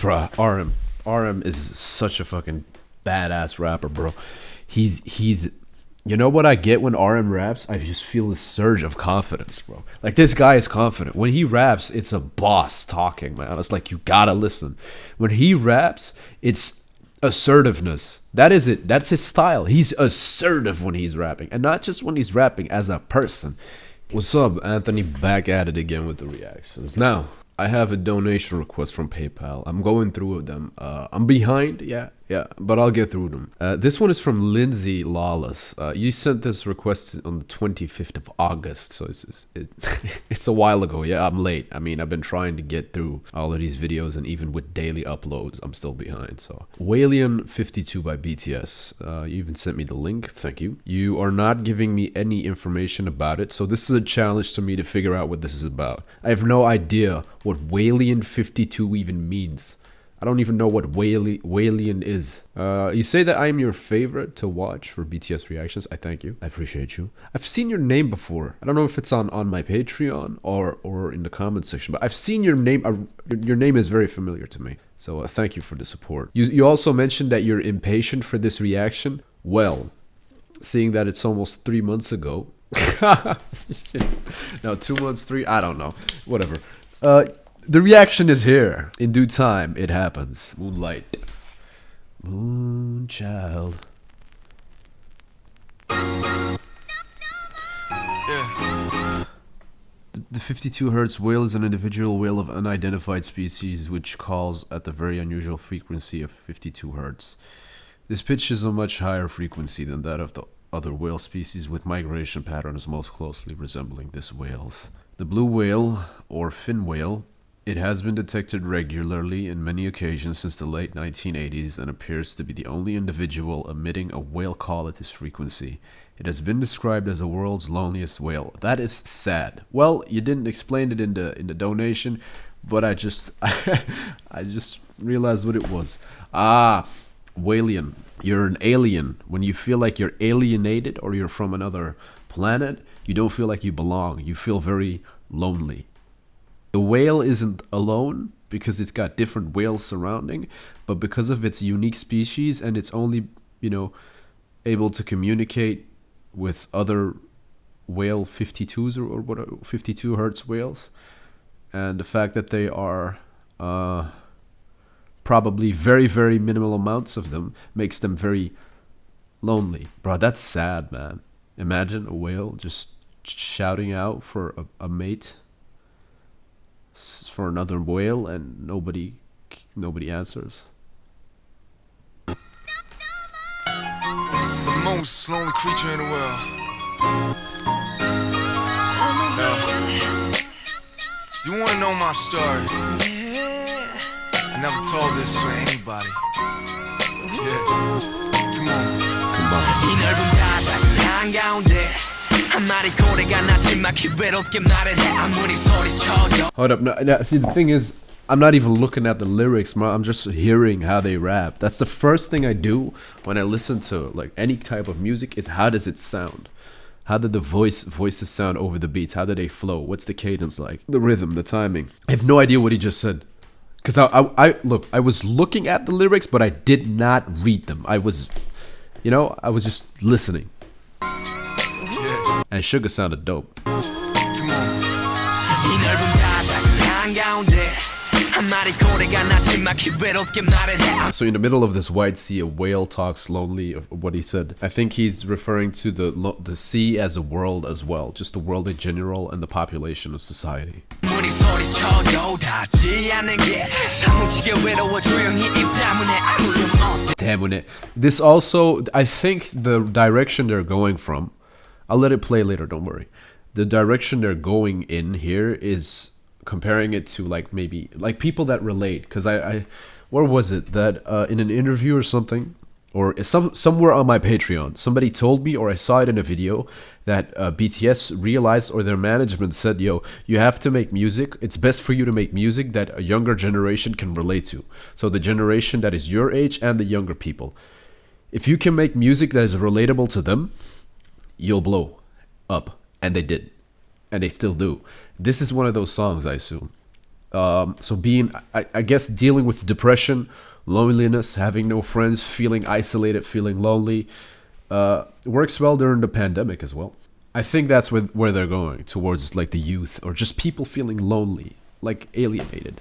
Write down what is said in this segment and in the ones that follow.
Bruh, RM is such a fucking badass rapper, bro. He's you know what I get when RM raps? I just feel this surge of confidence, bro. Like, this guy is confident. When he raps, it's a boss talking, man. It's like, you gotta listen. When he raps, it's assertiveness. That is it. That's his style. He's assertive when he's rapping, and not just when he's rapping as a person. What's up, Anthony? Back at it again with the reactions. Now, I have a donation request from PayPal. I'm going through them. I'm behind, yeah, but I'll get through them. This one is from Lindsay Lawless. You sent this request on the 25th of August, so it's a while ago. Yeah, I'm late. I mean, I've been trying to get through all of these videos, and even with daily uploads, I'm still behind. So, Whalien 52 by BTS. You even sent me the link. Thank you. You are not giving me any information about it, so this is a challenge to me to figure out what this is about. I have no idea what Whalien 52 even means. I don't even know what Whalien is. You say that I'm your favorite to watch for BTS reactions. I thank you. I appreciate you. I've seen your name before. I don't know if it's on my Patreon or in the comment section, but I've seen your name. Your name is very familiar to me. So thank you for the support. You also mentioned that you're impatient for this reaction. Well, seeing that it's almost 3 months ago. No, 2 months, 3. I don't know. Whatever. The reaction is here. In due time, it happens. Moonlight. Moonchild. Yeah. The 52 Hz whale is an individual whale of unidentified species which calls at the very unusual frequency of 52 Hz. This pitch is a much higher frequency than that of the other whale species, with migration patterns most closely resembling this whale's. The blue whale, or fin whale, it has been detected regularly in many occasions since the late 1980s and appears to be the only individual emitting a whale call at this frequency. It has been described as the world's loneliest whale. That is sad. Well, you didn't explain it in the donation, but I just realized what it was. Whalien. You're an alien. When you feel like you're alienated or you're from another planet, you don't feel like you belong. You feel very lonely. The whale isn't alone because it's got different whales surrounding, but because of its unique species and it's only, able to communicate with other whale 52s or what 52 Hz whales, and the fact that they are probably very, very minimal amounts of them makes them very lonely. Bro, that's sad, man. Imagine a whale just shouting out for a mate for another whale and nobody answers. The most lonely creature in the world. Do you want to know my story? I never told this to anybody. Yeah. Come on. Hold up, no, see, the thing is, I'm not even looking at the lyrics, man. I'm just hearing how they rap. That's the first thing I do when I listen to like any type of music, is how does it sound? How did the voices sound over the beats? How do they flow? What's the cadence like? The rhythm, the timing. I have no idea what he just said. Because I was looking at the lyrics, but I did not read them. I was just listening. And Sugar sounded dope. So in the middle of this wide sea, a whale talks lonely of what he said. I think he's referring to the sea as a world as well, just the world in general and the population of society. This also, I think the direction they're going from, I'll let it play later, don't worry. The direction they're going in here is comparing it to maybe people that relate, because I where was it that in an interview or something, or somewhere on my Patreon, somebody told me, or I saw it in a video, that BTS realized, or their management said, yo, you have to make music, it's best for you to make music that a younger generation can relate to, so the generation that is your age and the younger people. If you can make music that is relatable to them, you'll blow up. And they did, and they still do. This is one of those songs, I assume. So being, I guess, dealing with depression, loneliness, having no friends, feeling isolated, feeling lonely, works well during the pandemic as well. I think that's where they're going, towards like the youth or just people feeling lonely, like alienated.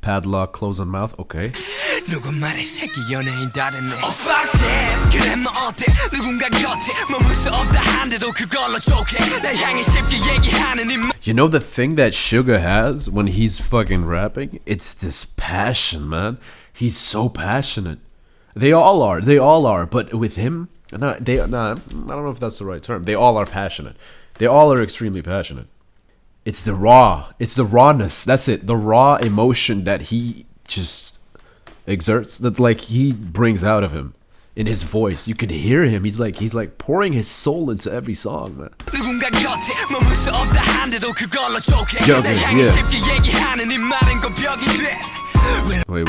Padlock, close on mouth, okay. You know the thing that Suga has when he's fucking rapping? It's this passion, man. He's so passionate. They all are, but with him, I don't know if that's the right term. They all are passionate. They all are extremely passionate. It's the rawness. That's it. The raw emotion that he just exerts, that like he brings out of him in his voice. You can hear him. He's like pouring his soul into every song, man. Wait.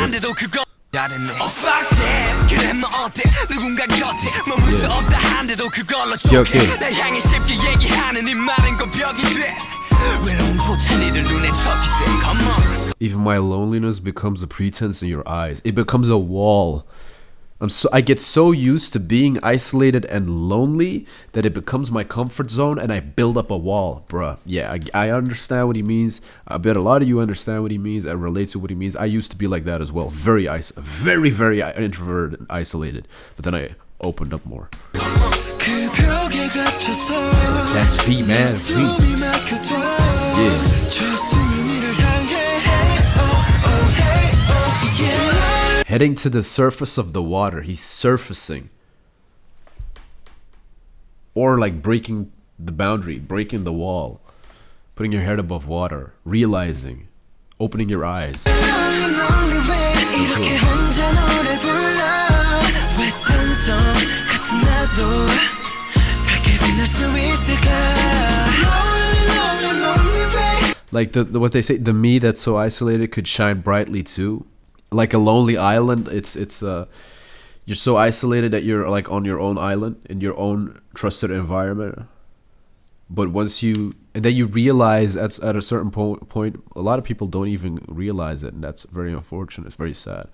Even my loneliness becomes a pretense in your eyes. It becomes a wall. I get so used to being isolated and lonely that it becomes my comfort zone, and I build up a wall, bruh. Yeah, I understand what he means. I bet a lot of you understand what he means. I relate to what he means. I used to be like that as well. Very introverted and isolated. But then I opened up more. That's feet, man. Feet. Yeah. Heading to the surface of the water. He's surfacing. Or like breaking the boundary, breaking the wall. Putting your head above water. Realizing. Opening your eyes. Like what they say, the me that's so isolated could shine brightly too. Like a lonely island, it's you're so isolated that you're like on your own island in your own trusted environment. But then you realize at a certain point, a lot of people don't even realize it, and that's very unfortunate. It's very sad.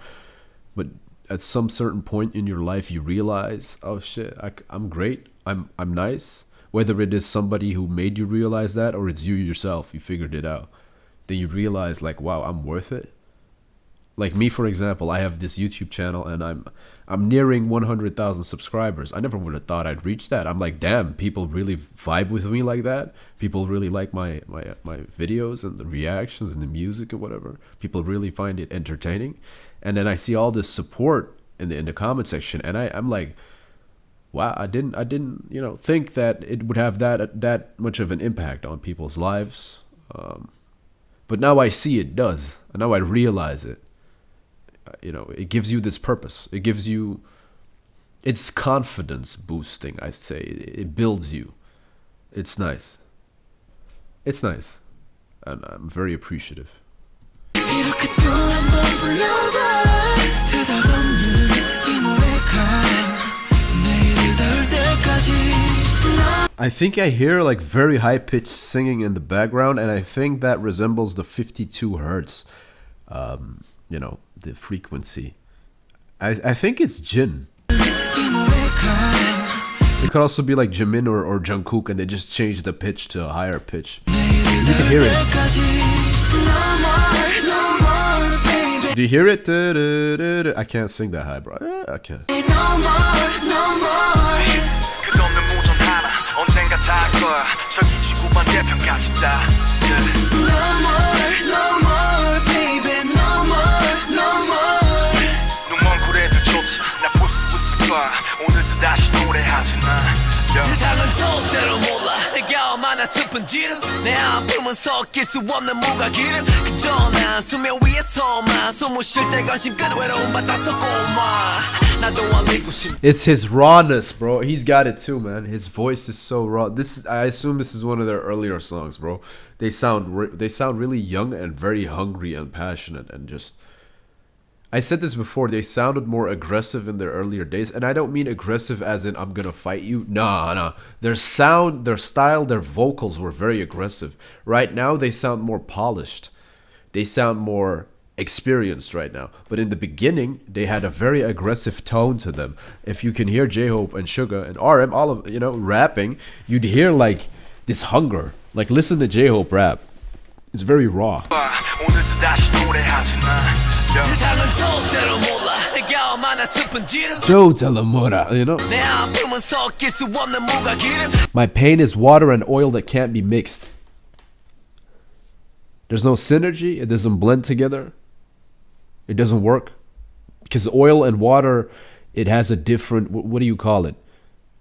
But at some certain point in your life, you realize, oh shit, I'm great. I'm nice. Whether it is somebody who made you realize that, or it's you yourself, you figured it out. Then you realize, like, wow, I'm worth it. Like me, for example, I have this YouTube channel, and I'm nearing 100,000 subscribers. I never would have thought I'd reach that. I'm like, damn, people really vibe with me like that. People really like my videos and the reactions and the music and whatever. People really find it entertaining. And then I see all this support in the comment section, and I'm like, wow, I didn't think that it would have that much of an impact on people's lives. But now I see it does, and now I realize it. It gives you this purpose. It's confidence boosting, I say. It builds you. It's nice. And I'm very appreciative. I think I hear like very high-pitched singing in the background, and I think that resembles the 52 hertz, the frequency. I think it's Jin. It could also be like Jimin or Jungkook, and they just changed the pitch to a higher pitch. You can hear it. Do you hear it? I can't sing that high, bro. I can't. It's his rawness, bro. He's got it too, man. His voice is so raw. I assume this is one of their earlier songs, bro. They sound really young and very hungry and passionate, and just I said this before, they sounded more aggressive in their earlier days, and I don't mean aggressive as in I'm gonna fight you. Nah. Their sound, their style, their vocals were very aggressive. Right now they sound more polished. They sound more experienced right now. But in the beginning, they had a very aggressive tone to them. If you can hear J-Hope and Suga and RM, all of rapping, you'd hear like this hunger. Like listen to J-Hope rap. It's very raw. Joe Telemora, My pain is water and oil that can't be mixed. There's no synergy. It doesn't blend together. It doesn't work. Because oil and water, it has a different, what do you call it?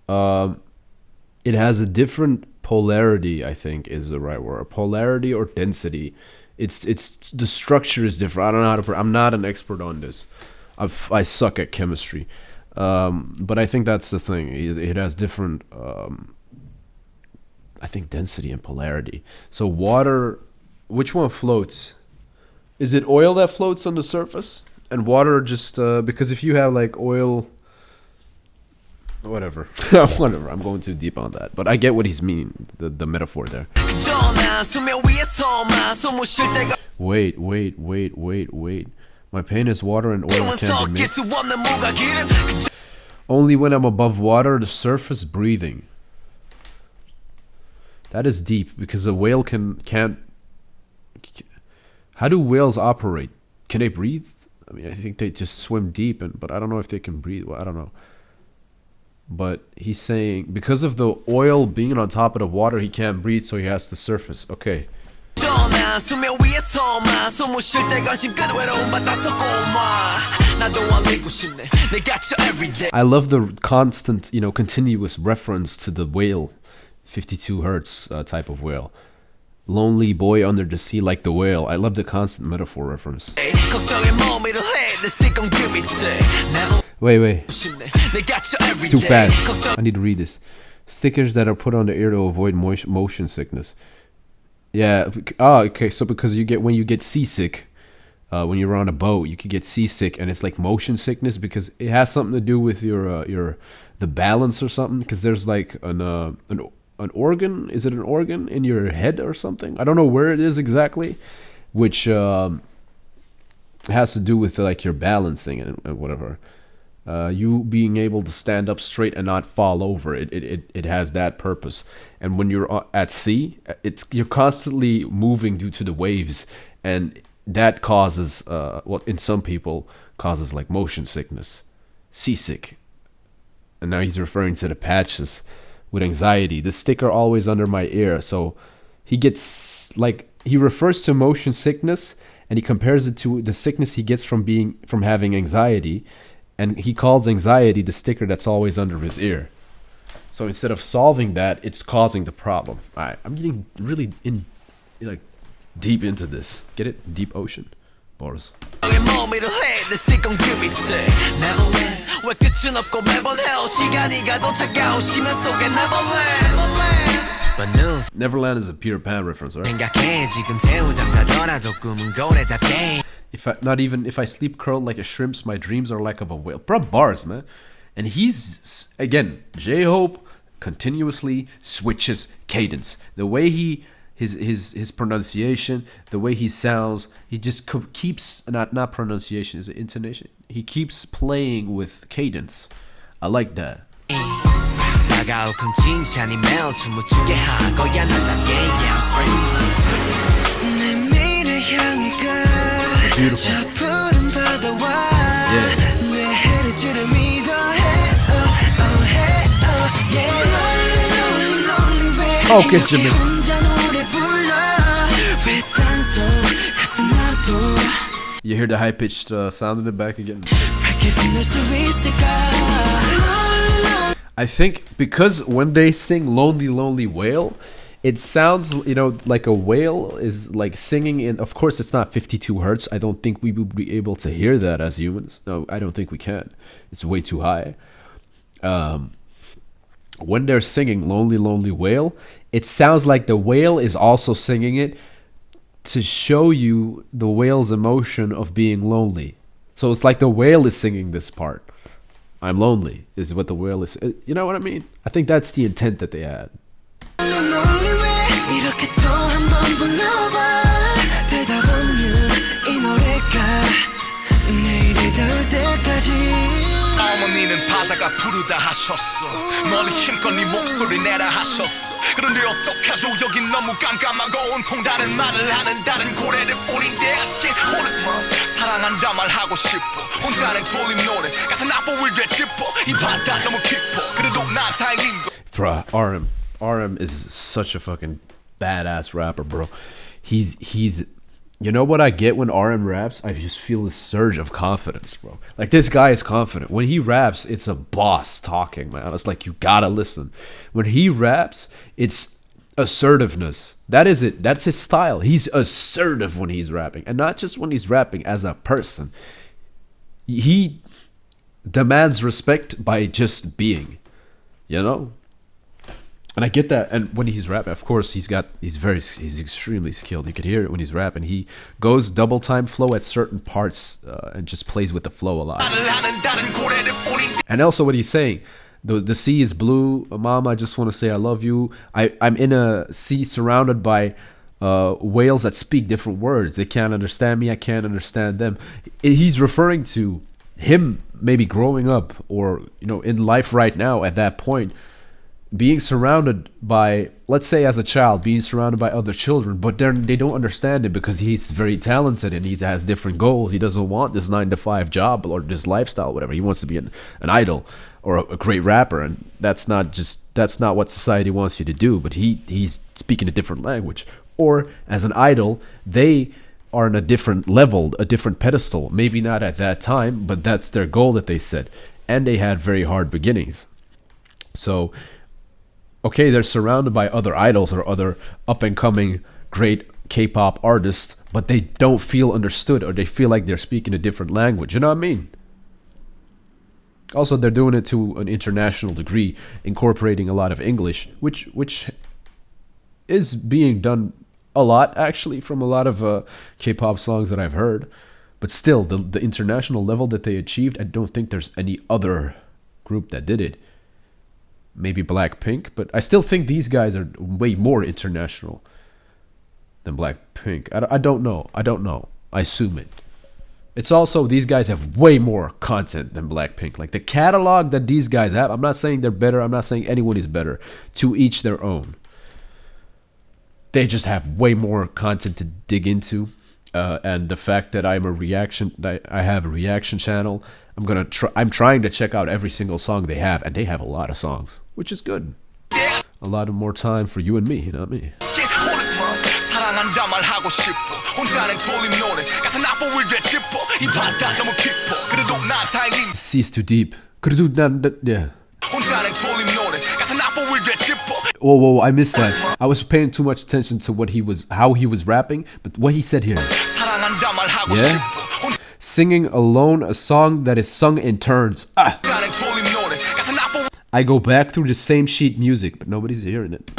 It has a different polarity, I think is the right word. Polarity or density. It's the structure is different. I don't know how to. I'm not an expert on this. I suck at chemistry, but I think that's the thing. It has different. I think density and polarity. So water, which one floats? Is it oil that floats on the surface and water just because if you have like oil. Whatever. I'm going too deep on that. But I get what he's meaning, the metaphor there. Wait. My pain is water and oil can't be mixed. Only when I'm above water, the surface breathing. That is deep because a whale can't. How do whales operate? Can they breathe? I mean, I think they just swim deep, but I don't know if they can breathe. Well, I don't know. But he's saying because of the oil being on top of the water, he can't breathe, so he has to surface. Okay. I love the constant, continuous reference to the whale, 52 hertz type of whale. Lonely boy under the sea like the whale. I love the constant metaphor reference. Wait. It's too fast. I need to read this. Stickers that are put on the ear to avoid motion sickness. Yeah. Oh, okay. So because when you get seasick, when you're on a boat, you could get seasick, and it's like motion sickness because it has something to do with the balance or something. Because there's like an organ. Is it an organ in your head or something? I don't know where it is exactly, which has to do with like your balancing and whatever. You being able to stand up straight and not fall over. It has that purpose. And when you're at sea, you're constantly moving due to the waves, and that causes in some people causes like motion sickness, seasick. And now he's referring to the patches with anxiety. The sticker always under my ear. So he gets he refers to motion sickness, and he compares it to the sickness he gets from having anxiety. And he calls anxiety the sticker that's always under his ear. So instead of solving that, it's causing the problem. All right, I'm getting really deep into this. Get it? Deep ocean. Bars. Neverland is a Peter Pan reference, right? If I sleep curled like a shrimp, my dreams are like of a whale. Bro, bars, man. And he's again, J-Hope continuously switches cadence. The way his pronunciation, the way he sounds, he just keeps not pronunciation, is it intonation? He keeps playing with cadence. I like that. Beautiful. Yeah. Okay, Jimmy. You hear the high-pitched sound in the back again? I think because when they sing Lonely Lonely Whale, it sounds, like a whale is like singing in, of course it's not 52 hertz. I don't think we would be able to hear that as humans. No, I don't think we can. It's way too high. When they're singing Lonely Lonely Whale, it sounds like the whale is also singing it to show you the whale's emotion of being lonely. So it's like the whale is singing this part. I'm lonely is what the whale is. You know what I mean? I think that's the intent that they had. 어머니는 바다가 부르다 하셨어 멀리 힘껏 네 목소리 내라 하셨어 그런데 어떡하죠 여긴 너무 깜깜하고 온통 다른 말을 하는 다른 고래들 뿐인데 아쉽게 오랫만 사랑한다 말하고 싶어 혼자는 졸린 노래 같은 악보를 되짚어 이 바다 너무 깊어 그래도 나 다행인 거 Bruh, RM is such a fucking badass rapper, bro. He's you know what I get when RM raps? I just feel this surge of confidence, bro. Like, this guy is confident. When he raps, it's a boss talking, man. It's like, you gotta listen. When he raps, it's assertiveness. That is it. That's his style. He's assertive when he's rapping. And not just when he's rapping as a person. He demands respect by just being, you know? And I get that. And when he's rapping, of course, he's extremely skilled. You could hear it when he's rapping. He goes double time flow at certain parts and just plays with the flow a lot. And also what he's saying, the sea is blue. Mom, I just want to say I love you. I'm in a sea surrounded by whales that speak different words. They can't understand me. I can't understand them. He's referring to him maybe growing up or, you know, in life right now at that point, being surrounded by, let's say as a child, being surrounded by other children, but they don't understand him because he's very talented and he has different goals. He doesn't want this 9-to-5 job or this lifestyle, whatever. He wants to be an idol or a great rapper, and that's not what society wants you to do. But he's speaking a different language. Or as an idol, they are on a different level, a different pedestal. Maybe not at that time, but that's their goal that they set, and they had very hard beginnings. So okay, they're surrounded by other idols or other up-and-coming great K-pop artists, but they don't feel understood or they feel like they're speaking a different language. You know what I mean? Also, they're doing it to an international degree, incorporating a lot of English, which is being done a lot, actually, from a lot of K-pop songs that I've heard. But still, the international level that they achieved, I don't think there's any other group that did it. Maybe Blackpink, but I still think these guys are way more international than Blackpink. I don't know. I assume it. It's also, these guys have way more content than Blackpink. Like, the catalog that these guys have, I'm not saying they're better. I'm not saying anyone is better. To each their own. They just have way more content to dig into. And the fact that I have a reaction channel, I'm trying to check out every single song they have, and they have a lot of songs, which is good. A lot of more time for you and me, you know what I mean? The sea's too deep. Yeah. Whoa, I missed that. I was paying too much attention to how he was rapping, but what he said here. Yeah? Singing alone a song that is sung in turns. I go back through the same sheet music, but nobody's hearing it.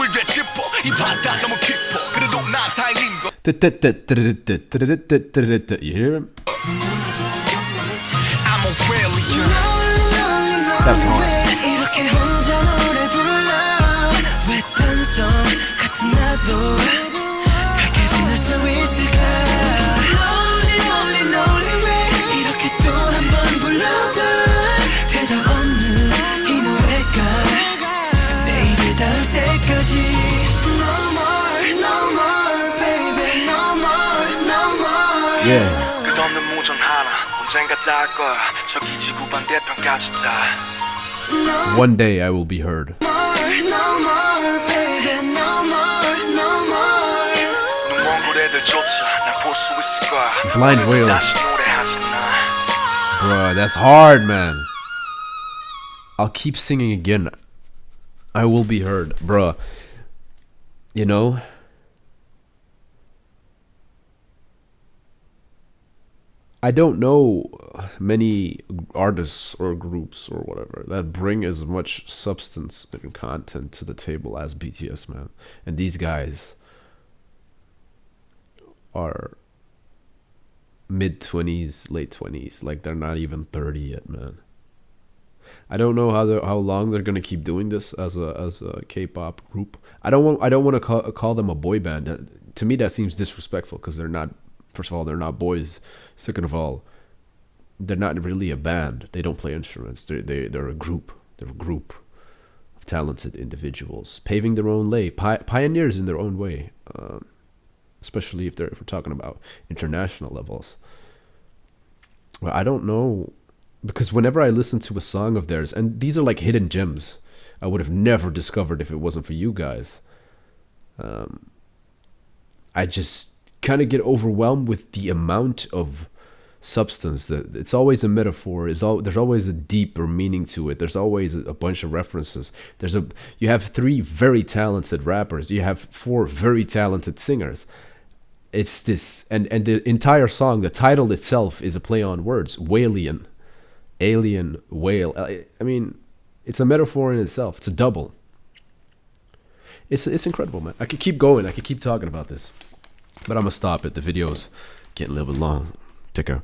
You hear him? That's hard. Yeah. One day I will be heard. Blind Whales. Bruh, that's hard, man. I'll keep singing again. I will be heard. Bruh. You know? I don't know many artists or groups or whatever that bring as much substance and content to the table as BTS, man. And these guys are mid-20s, late 20s. Like they're not even 30 yet, man. I don't know how long they're gonna keep doing this as a K-pop group. I don't want to call them a boy band. To me, that seems disrespectful because they're not. First of all, they're not boys. Second of all, they're not really a band. They don't play instruments. They're a group. They're a group of talented individuals paving their own way, pioneers in their own way. Especially if we're talking about international levels. Well, I don't know, because whenever I listen to a song of theirs, and these are like hidden gems, I would have never discovered if it wasn't for you guys. I just kind of get overwhelmed with the amount of substance. That it's always a metaphor. There's always a deeper meaning to it. There's always a bunch of references. You have 3 very talented rappers. You have 4 very talented singers. It's this, and the entire song, the title itself is a play on words. Whalien, alien, whale. I mean, it's a metaphor in itself. It's a double. It's incredible, man. I could keep going. I could keep talking about this, but I'm gonna stop it. The video's getting a little bit long. Take care.